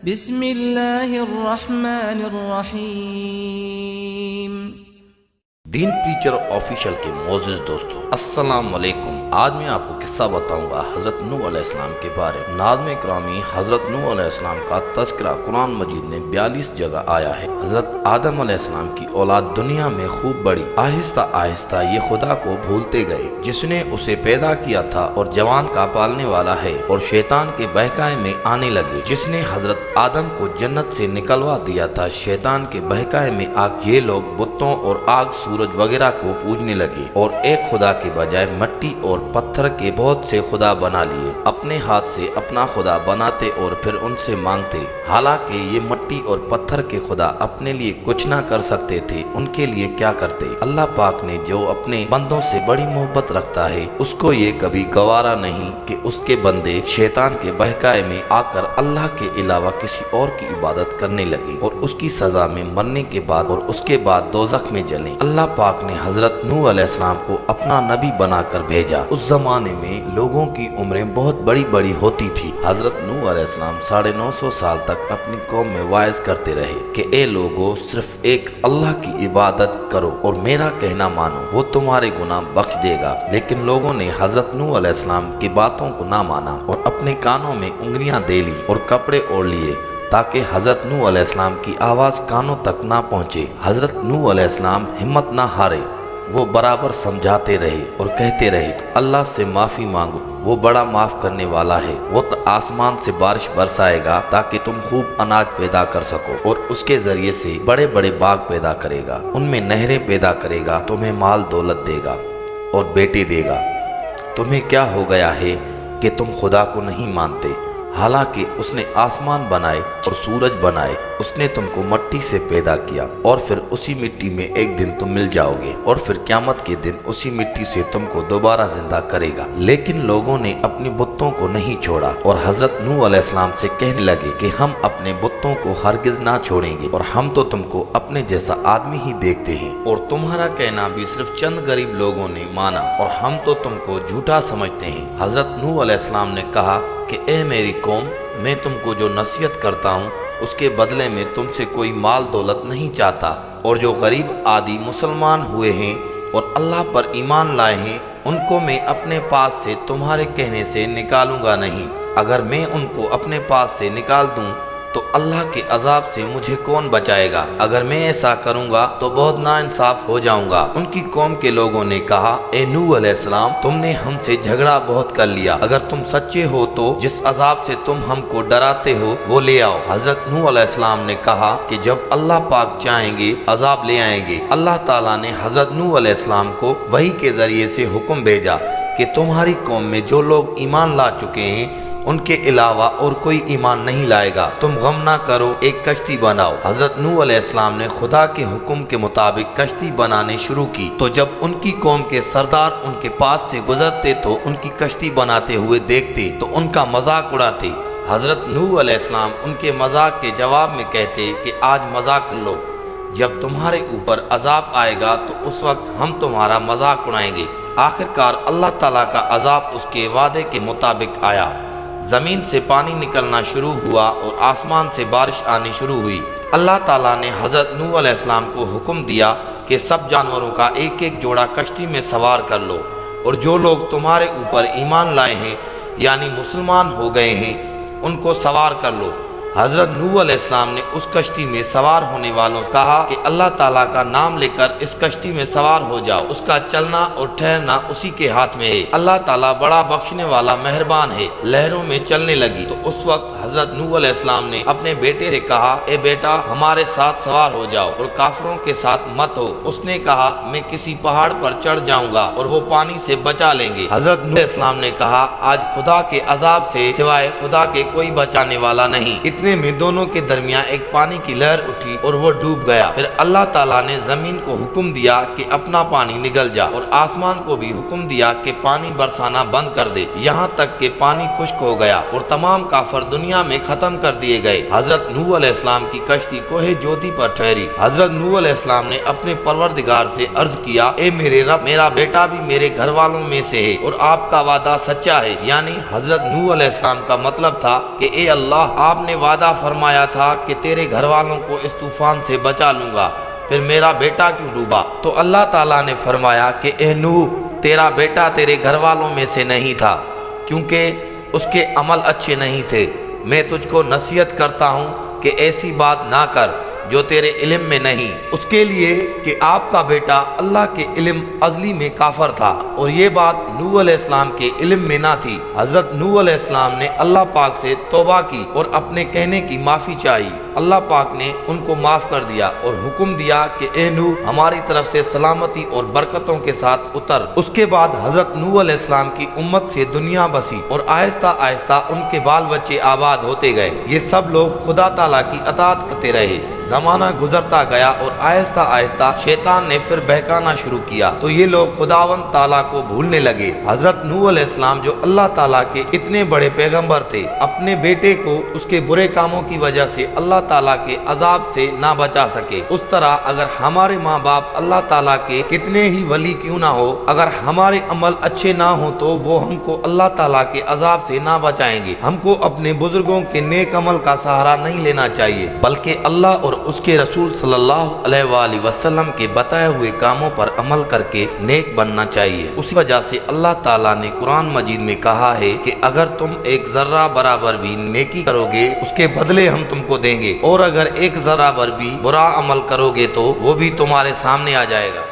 بسم اللہ الرحمن الرحیم۔ دین پریچر آفیشل کے معزز دوستو، السلام علیکم۔ آج میں آپ کو قصہ بتاؤں گا حضرت نوح علیہ السلام کے بارے میں۔ ناظرین اکرامی، حضرت نوح علیہ السلام کا تذکرہ قرآن مجید میں 42 جگہ آیا ہے۔ حضرت آدم علیہ السلام کی اولاد دنیا میں خوب بڑی، آہستہ آہستہ یہ خدا کو بھولتے گئے جس نے اسے پیدا کیا تھا اور جوان کا پالنے والا ہے، اور شیطان کے بہکائے میں آنے لگے جس نے حضرت آدم کو جنت سے نکلوا دیا تھا۔ شیطان کے بہکائے میں یہ لوگ بتوں اور آگ سورج وغیرہ کو پوجنے لگے اور ایک خدا کے بجائے مٹی اور پتھر کے بہت سے خدا بنا لیے۔ اپنے ہاتھ سے اپنا خدا بناتے اور پھر ان سے مانگتے، حالانکہ یہ مٹی اور پتھر کے خدا اپنے لیے کچھ نہ کر سکتے تھے، ان کے لیے کیا کرتے؟ اللہ پاک نے جو اپنے بندوں سے بڑی محبت رکھتا ہے، اس کو یہ کبھی گوارا نہیں کہ اس کے بندے شیطان کے بہکائے میں آ کر اللہ کے علاوہ کسی اور کی عبادت کرنے لگے اور اس کی سزا میں مرنے کے بعد اور اس کے بعد دوزخ میں جلیں۔ اللہ پاک نے حضرت نوح علیہ السلام کو اپنا نبی بنا کر بھیجا۔ اس زمانے میں لوگوں کی عمریں بہت بڑی بڑی ہوتی تھی۔ حضرت نوح علیہ السلام 950 سال تک اپنی قوم میں واعظ کرتے رہے کہ اے لوگو، صرف ایک اللہ کی عبادت کرو اور میرا کہنا مانو، وہ تمہارے گناہ بخش دے گا۔ لیکن لوگوں نے حضرت نوح علیہ السلام کی باتوں کو نہ مانا اور اپنے کانوں میں انگلیاں دے لی اور کپڑے اوڑھ لیے تاکہ حضرت نوح علیہ السلام کی آواز کانوں تک نہ پہنچے۔ حضرت نوح علیہ السلام ہمت نہ ہارے، وہ برابر سمجھاتے رہے اور کہتے رہے اللہ سے معافی مانگو، وہ بڑا معاف کرنے والا ہے۔ وہ آسمان سے بارش برسائے گا تاکہ تم خوب اناج پیدا کر سکو، اور اس کے ذریعے سے بڑے بڑے باغ پیدا کرے گا، ان میں نہریں پیدا کرے گا، تمہیں مال دولت دے گا اور بیٹے دے گا۔ تمہیں کیا ہو گیا ہے کہ تم خدا کو نہیں مانتے؟ حالانکہ اس نے آسمان بنائے اور سورج بنائے، اس نے تم کو مٹی سے پیدا کیا اور پھر اسی مٹی میں ایک دن تم مل جاؤ گے، اور پھر قیامت کے دن اسی مٹی سے تم کو دوبارہ زندہ کرے گا۔ لیکن لوگوں نے اپنی بتوں کو نہیں چھوڑا اور حضرت نوح علیہ السلام سے کہنے لگے کہ ہم اپنے بتوں کو ہرگز نہ چھوڑیں گے، اور ہم تو تم کو اپنے جیسا آدمی ہی دیکھتے ہیں، اور تمہارا کہنا بھی صرف چند غریب لوگوں نے مانا، اور ہم تو تم کو جھوٹا سمجھتے ہیں۔ حضرت نوح علیہ السلام نے کہا کہ اے میری قوم، میں تم کو جو نصیحت کرتا ہوں اس کے بدلے میں تم سے کوئی مال دولت نہیں چاہتا، اور جو غریب آدی مسلمان ہوئے ہیں اور اللہ پر ایمان لائے ہیں، ان کو میں اپنے پاس سے تمہارے کہنے سے نکالوں گا نہیں۔ اگر میں ان کو اپنے پاس سے نکال دوں تو اللہ کے عذاب سے مجھے کون بچائے گا؟ اگر میں ایسا کروں گا تو بہت ناانصاف ہو جاؤں گا۔ ان کی قوم کے لوگوں نے کہا اے نوح علیہ السلام، تم نے ہم سے جھگڑا بہت کر لیا، اگر تم سچے ہو تو جس عذاب سے تم ہم کو ڈراتے ہو وہ لے آؤ۔ حضرت نوح علیہ السلام نے کہا کہ جب اللہ پاک چاہیں گے عذاب لے آئیں گے۔ اللہ تعالیٰ نے حضرت نوح علیہ السلام کو وحی کے ذریعے سے حکم بھیجا کہ تمہاری قوم میں جو لوگ ایمان لا چکے ہیں ان کے علاوہ اور کوئی ایمان نہیں لائے گا، تم غم نہ کرو، ایک کشتی بناؤ۔ حضرت نوح علیہ السلام نے خدا کے حکم کے مطابق کشتی بنانے شروع کی، تو جب ان کی قوم کے سردار ان کے پاس سے گزرتے تو ان کی کشتی بناتے ہوئے دیکھتے تو ان کا مذاق اڑاتے۔ حضرت نوح علیہ السلام ان کے مذاق کے جواب میں کہتے کہ آج مذاق کر لو، جب تمہارے اوپر عذاب آئے گا تو اس وقت ہم تمہارا مذاق اڑائیں گے۔ آخرکار اللہ تعالیٰ کا عذاب اس کے وعدے کے مطابق آیا، زمین سے پانی نکلنا شروع ہوا اور آسمان سے بارش آنی شروع ہوئی۔ اللہ تعالیٰ نے حضرت نوح علیہ السلام کو حکم دیا کہ سب جانوروں کا ایک ایک جوڑا کشتی میں سوار کر لو، اور جو لوگ تمہارے اوپر ایمان لائے ہیں یعنی مسلمان ہو گئے ہیں ان کو سوار کر لو۔ حضرت نوح علیہ السلام نے اس کشتی میں سوار ہونے والوں سے کہا کہ اللہ تعالیٰ کا نام لے کر اس کشتی میں سوار ہو جاؤ، اس کا چلنا اور ٹھہرنا اسی کے ہاتھ میں ہے، اللہ تعالیٰ بڑا بخشنے والا مہربان ہے۔ لہروں میں چلنے لگی تو اس وقت حضرت نوح علیہ السلام نے اپنے بیٹے سے کہا اے بیٹا، ہمارے ساتھ سوار ہو جاؤ اور کافروں کے ساتھ مت ہو۔ اس نے کہا میں کسی پہاڑ پر چڑھ جاؤں گا اور وہ پانی سے بچا لیں گے۔ حضرت نوح علیہ السلام نے کہا آج خدا کے عذاب سے سوائے خدا کے کوئی بچانے والا نہیں۔ اتنے میں دونوں کے درمیان ایک پانی کی لہر اٹھی اور وہ ڈوب گیا۔ پھر اللہ تعالیٰ نے زمین کو حکم دیا کہ اپنا پانی نگل جا، اور آسمان کو بھی حکم دیا کہ پانی برسانا بند کر دے، یہاں تک کہ پانی خشک ہو گیا اور تمام کافر دنیا میں ختم کر دیے گئے۔ حضرت نوح علیہ السلام کی کشتی کوہ جودی پر ٹھہری۔ حضرت نوح علیہ السلام نے اپنے پروردگار سے عرض کیا اے میرے رب، میرا بیٹا بھی میرے گھر والوں میں سے ہے اور آپ کا وعدہ سچا ہے، یعنی حضرت نوح علیہ السلام کا مطلب تھا کہ اے اللہ، آپ نے وعدہ فرمایا تھا کہ تیرے گھر والوں کو اس طوفان سے بچا لوں گا، پھر میرا بیٹا کیوں ڈوبا؟ تو اللہ تعالیٰ نے فرمایا کہ اے نوح، تیرا بیٹا تیرے گھر والوں میں سے نہیں تھا، کیونکہ اس کے عمل اچھے نہیں تھے۔ میں تجھ کو نصیحت کرتا ہوں کہ ایسی بات نہ کر جو تیرے علم میں نہیں، اس کے لیے کہ آپ کا بیٹا اللہ کے علم ازلی میں کافر تھا، اور یہ بات نوح علیہ السلام کے علم میں نہ تھی۔ حضرت نوح علیہ السلام نے اللہ پاک سے توبہ کی اور اپنے کہنے کی معافی چاہی۔ اللہ پاک نے ان کو معاف کر دیا اور حکم دیا کہ اے نوح، ہماری طرف سے سلامتی اور برکتوں کے ساتھ اتر۔ اس کے بعد حضرت نوح علیہ السلام کی امت سے دنیا بسی اور آہستہ آہستہ ان کے بال بچے آباد ہوتے گئے۔ یہ سب لوگ خدا تعالیٰ کی اطاعت کرتے رہے۔ زمانہ گزرتا گیا اور آہستہ آہستہ شیطان نے پھر بہکانا شروع کیا، تو یہ لوگ خداوند تعالیٰ کو بھولنے لگے۔ حضرت نوح علیہ السلام جو اللہ تعالیٰ کے اتنے بڑے پیغمبر تھے، اپنے بیٹے کو اس کے برے کاموں کی وجہ سے اللہ تعالیٰ کے عذاب سے نہ بچا سکے۔ اس طرح اگر ہمارے ماں باپ اللہ تعالیٰ کے کتنے ہی ولی کیوں نہ ہو، اگر ہمارے عمل اچھے نہ ہوں تو وہ ہم کو اللہ تعالیٰ کے عذاب سے نہ بچائیں گے۔ ہم کو اپنے بزرگوں کے نیک عمل کا سہارا نہیں لینا چاہیے، بلکہ اللہ اور اس کے رسول صلی اللہ علیہ وآلہ وسلم کے بتائے ہوئے کاموں پر عمل کر کے نیک بننا چاہیے۔ اسی وجہ سے اللہ تعالیٰ نے قرآن مجید میں کہا ہے کہ اگر تم ایک ذرہ برابر بھی نیکی کرو گے اس کے بدلے ہم تم کو دیں گے، اور اگر ایک ذرہ برابر بھی برا عمل کرو گے تو وہ بھی تمہارے سامنے آ جائے گا۔